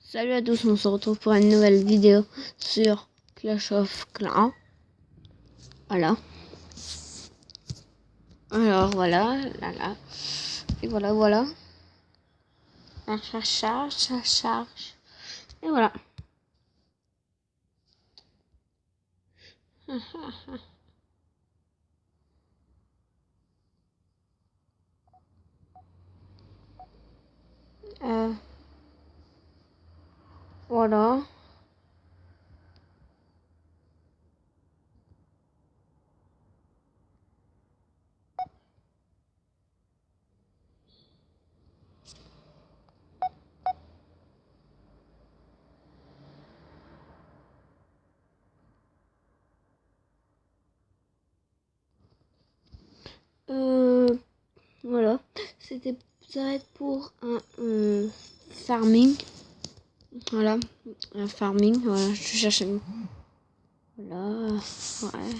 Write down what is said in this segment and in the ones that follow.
Salut à tous, on se retrouve pour une nouvelle vidéo sur Clash of Clans. Voilà. Alors voilà, là. Et voilà. Ça charge. Et voilà. Voilà. Voilà. Ça va être pour un farming. Voilà. Un farming. Voilà. Je cherche un... Voilà. Ouais.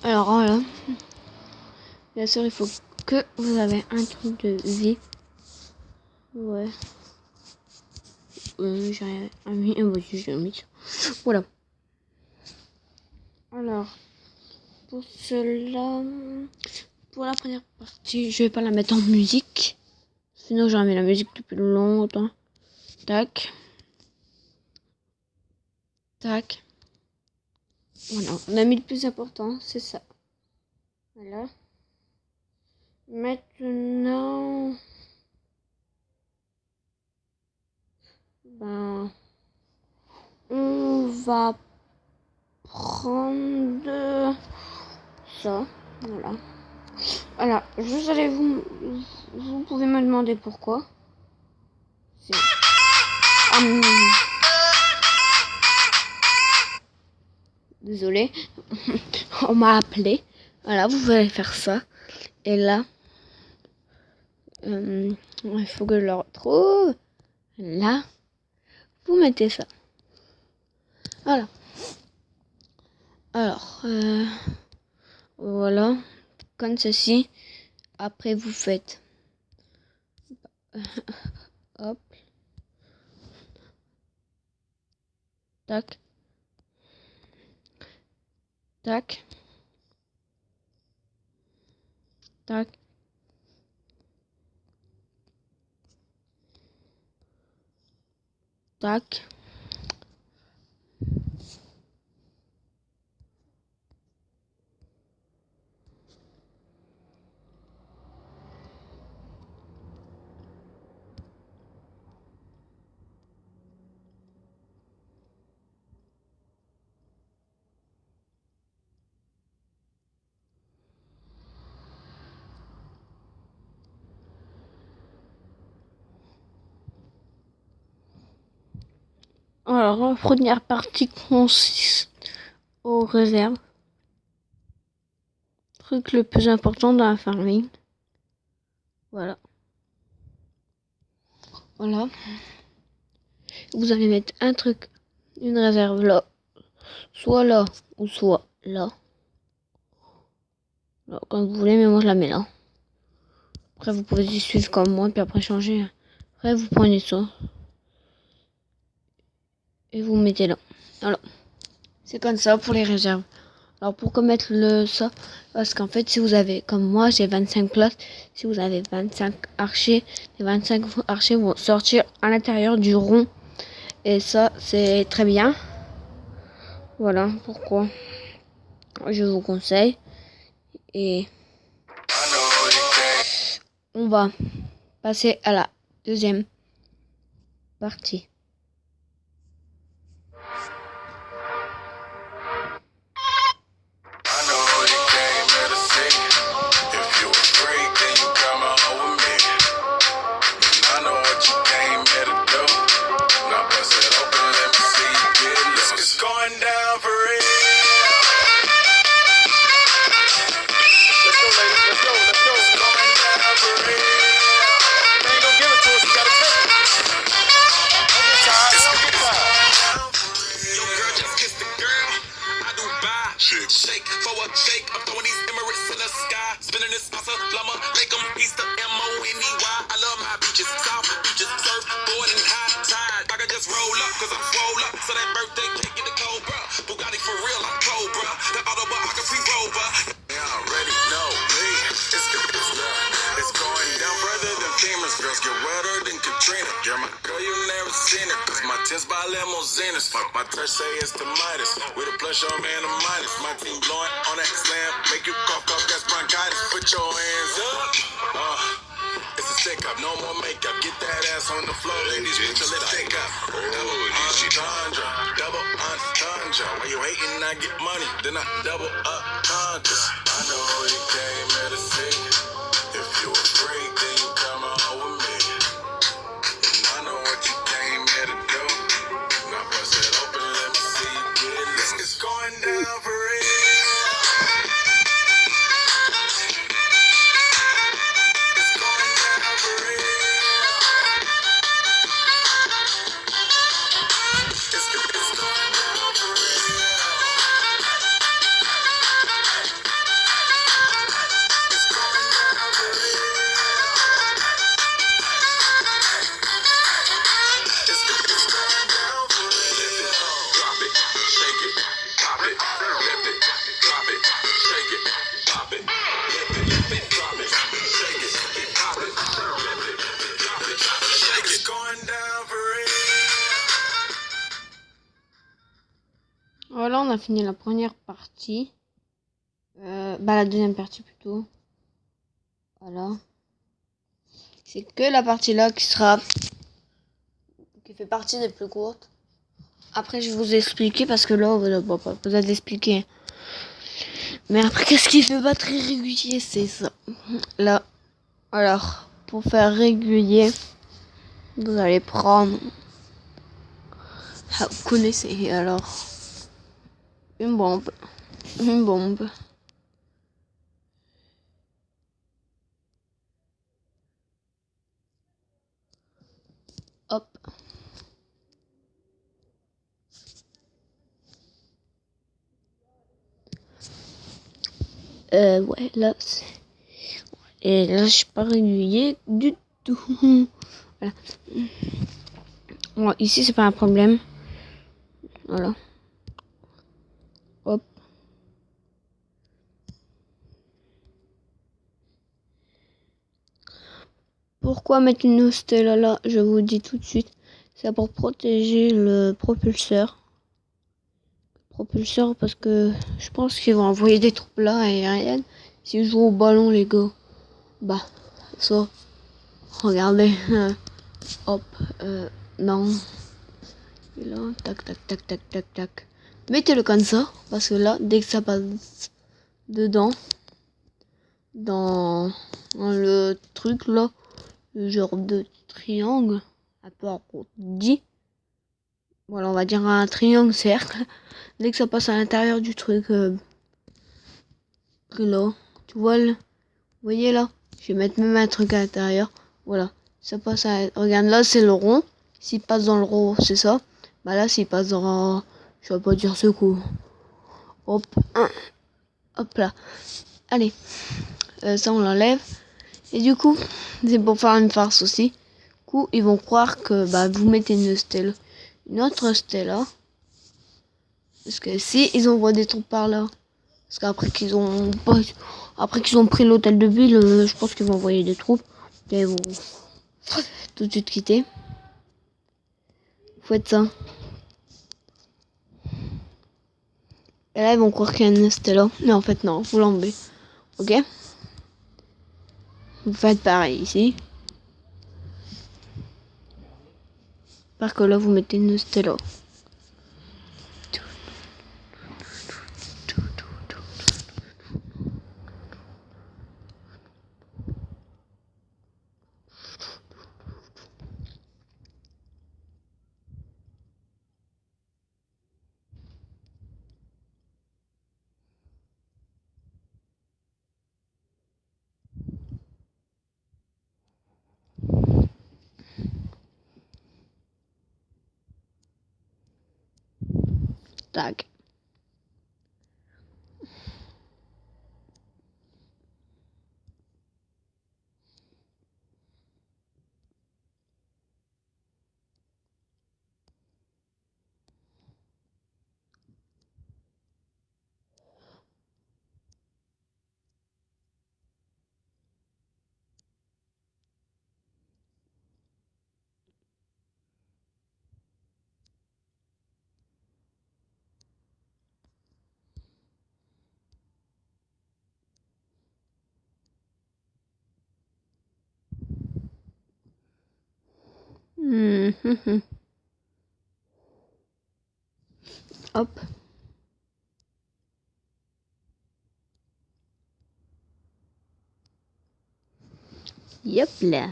Alors voilà. Bien sûr, il faut que vous avez un truc de vie. Ouais. J'ai mis un voici, j'ai mis. Voilà. Alors, pour cela, pour la première partie, je vais pas la mettre en musique. Sinon, j'aurais mis la musique depuis longtemps. Tac. Voilà, on a mis le plus important, c'est ça. Voilà. Maintenant, on va prendre ça. Voilà. Alors, vous pouvez me demander pourquoi. Désolé, on m'a appelé. Voilà, vous allez faire ça. Et là, il faut que je le retrouve. Là, vous mettez ça. Voilà. Alors, voilà, comme ceci. Après, vous faites hop, tac, tac, tac, tac. Alors, la première partie consiste aux réserves. Truc le plus important dans la farming. Voilà. Voilà. Vous allez mettre un truc, une réserve là. Soit là ou soit là. Là, quand vous voulez, mais moi je la mets là. Après, vous pouvez y suivre comme moi, puis après changer. Après, vous prenez ça. Et vous mettez là. Voilà. C'est comme ça pour les réserves. Alors pourquoi mettre ça? Parce qu'en fait, si vous avez, comme moi, j'ai 25 places. Si vous avez 25 archers, les 25 archers vont sortir à l'intérieur du rond. Et ça, c'est très bien. Voilà pourquoi je vous conseille. Et on va passer à la deuxième partie. shake. Shake for a shake. I'm throwing these Emirates in the sky. Spinning this salsa, llama, make them piece the M-O-N-E-Y. I love my beaches, south beaches, surfboard and high tide. I can just roll up, cause I'm swole up. So that birthday cake in the Cobra. Bugatti for real, I'm Cobra. The autobiography rover. Yeah, I already know me. It's going down further than famous. Girls get wetter than Katrina. You're my girl, you never seen it. Cause my tents by limousines. My touch say it's the Midas. With a plus, your man, a minus. My team blowing on that slam. Make you cough, that's bronchitis. Put your hands up. It's a stick up, no more makeup. Get that ass on the floor, ladies. Put your lip stick up. Double entendre, double entendre. When you hating, I get money, then I double up conquer. I know you came here to see. If you afraid, then you come on with me. And I know what you came here to do. Now bust it open, let me see you get it. It's going down for real. Voilà, on a fini la première partie. La deuxième partie plutôt. Voilà. C'est que la partie là qui fait partie des plus courtes. Après, je vais vous expliquer parce que là, on va pas vous expliquer. Mais après, qu'est-ce qui fait pas très régulier, c'est ça. Là, alors, pour faire régulier, vous allez prendre. Ah, vous connaissez alors. Une bombe. Hop. Ouais, là, et là, je suis pas régulier du tout. Voilà. Bon, ici, c'est pas un problème. Voilà. Hop. Pourquoi mettre une stella là? Je vous dis tout de suite. C'est pour protéger le propulseur. Parce que je pense qu'ils vont envoyer des troupes là aériennes. S'ils jouent au ballon, les gars. Bah, ça. Regardez. Hop. Non. Et là, tac. Mettez-le comme ça. Parce que là, dès que ça passe dedans, dans le truc là, le genre de triangle, un peu arrondi. Voilà, on va dire un triangle cercle. Dès que ça passe à l'intérieur du truc, là, tu vois, vous voyez là, je vais mettre même un truc à l'intérieur. Voilà, ça passe à, regarde là, c'est le rond. S'il passe dans le rond, c'est ça. Bah là, s'il passe dans, je vais pas dire ce coup. Hop, hop là. Allez, ça on l'enlève. Et du coup, c'est pour faire une farce aussi. Du coup, ils vont croire que bah vous mettez une autre stella. Parce que si ils envoient des troupes par là, parce qu'après qu'ils ont pris l'hôtel de ville, je pense qu'ils vont envoyer des troupes. Et ils vont tout de suite quitter. Faites ça. Et là, ils vont croire qu'il y a une stella. Mais en fait, non, vous l'enlevez. Ok? Vous faites pareil ici. Parce que là, vous mettez une stella. Tac. Hop. Yep là.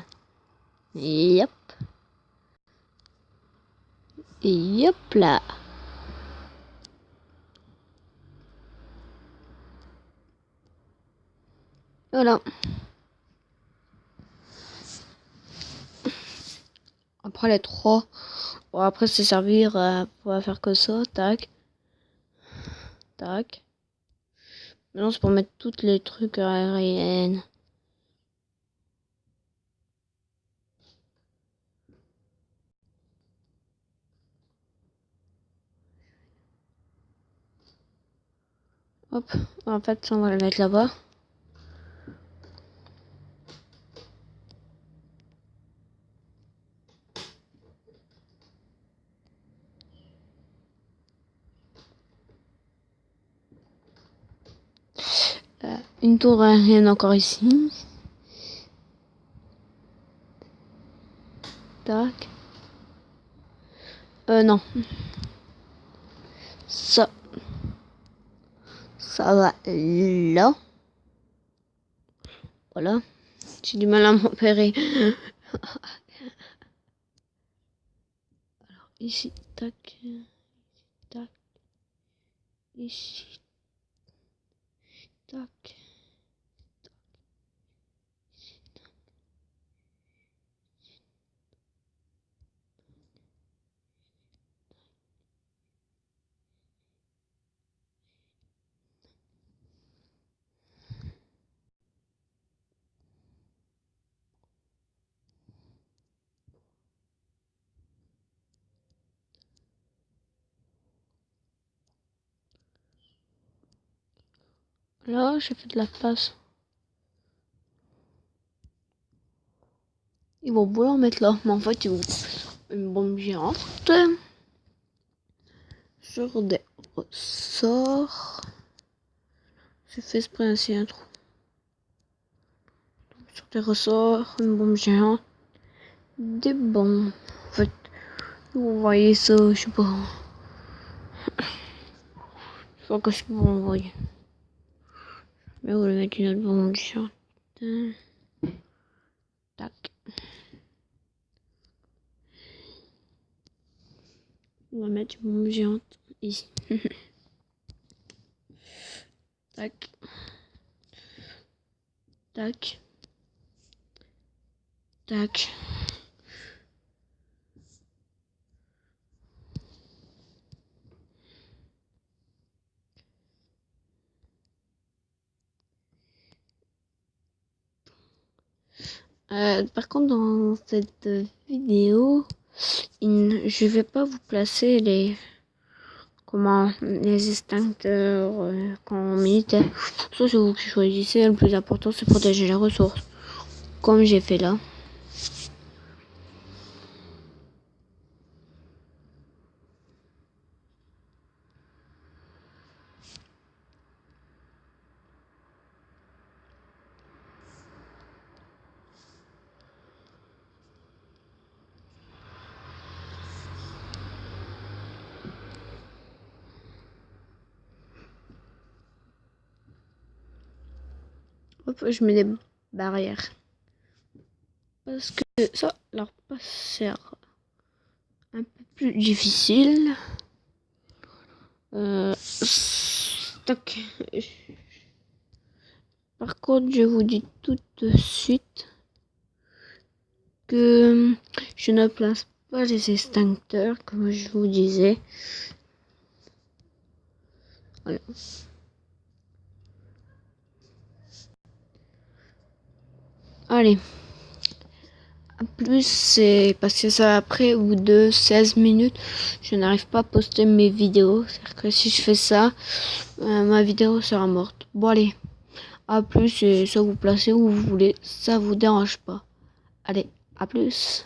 Yep. Yep là. Voilà. Après les trois. Bon, après c'est servir pour faire que ça. Tac. Tac. Maintenant c'est pour mettre toutes les trucs aériennes. Hop. En fait ça on va le mettre là-bas. Une tour aérienne encore ici. Tac. Non. Ça. Ça va là. Voilà. J'ai du mal à m'en repérer. Alors ici. Tac. Tac. Ici. Tac. Là, j'ai fait de la place. Ils vont vouloir mettre là, mais en fait, ils vont une bombe géante sur des ressorts. J'ai fait exprès ainsi un trou. Sur des ressorts, une bombe géante, des bombes. En fait, vous voyez ça, je sais pas. Je sais pas qu'est-ce qu'ils vont envoyer. Mais on va mettre une autre bombe géante. Tac. On va mettre une bombe géante ici. Tac. Tac. Tac. Par contre, dans cette vidéo, je vais pas vous placer les extincteurs quand militaire. Ça c'est vous qui choisissez. Le plus important c'est protéger les ressources, comme j'ai fait là. Hop, je mets des barrières parce que ça leur passera un peu plus difficile. Tac. Par contre, je vous dis tout de suite que je ne place pas les extincteurs comme je vous disais. Voilà. Allez. Plus c'est parce que ça après au bout de 16 minutes je n'arrive pas à poster mes vidéos, c'est à dire que si je fais ça ma vidéo sera morte. Bon allez, à plus, et ça vous placez où vous voulez, ça vous dérange pas. Allez, à plus.